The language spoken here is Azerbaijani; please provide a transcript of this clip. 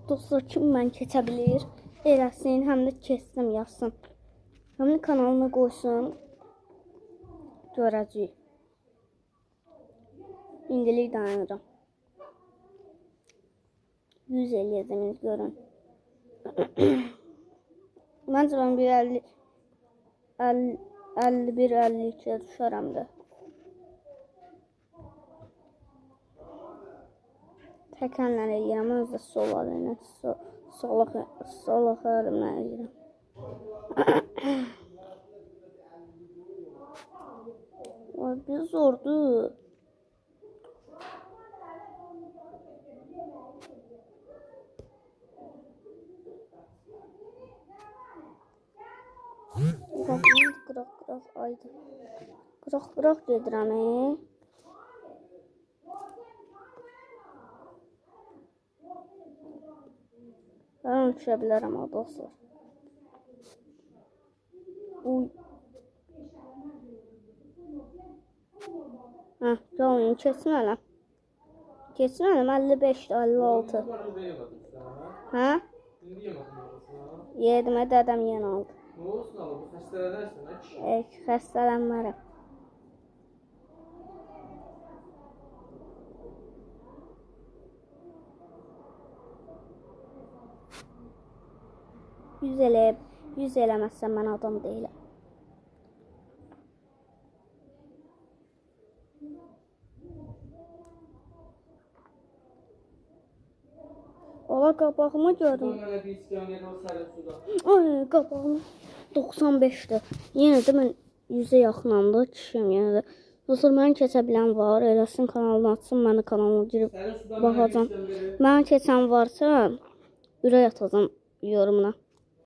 Dostlar, kim mən keçə bilir? Eləsin, həm də keçdim yazsın. Həm də kanalına qoysun. Görəcəyik. İndilik dayanacağım. 100 eləyəcəm, görün. Məncə mən bir 51-52'ye düşərəm də. Təkənlə eləyirəm, özdə sola deyilən. Sola xərimlə eləyirəm. Bir zordur. Qıraq aydı. Qıraq gedirəm. Ben düşə bilərəm dostlar. Uy. Gəlin, keçmələm. Keçmələm, 55-56. Hə? Yedimə dədəm yenə aldı. Ne olsun abi, bu xəstələnərsən, hə kişi? Xəstələnmərəm. Yüz eləməzsən mən adam deyiləm. Ola qabağımı gördüm. Ay, qabağımı 95'dir. Yenə də mən 100'ə yaxınamda kişiyim yenə də. Dostlar, mən keçə bilən var. Eləsin kanalını açsın, mən də kanalına girib baxacam. Mən keçən varsa ürək atacam yorumuna.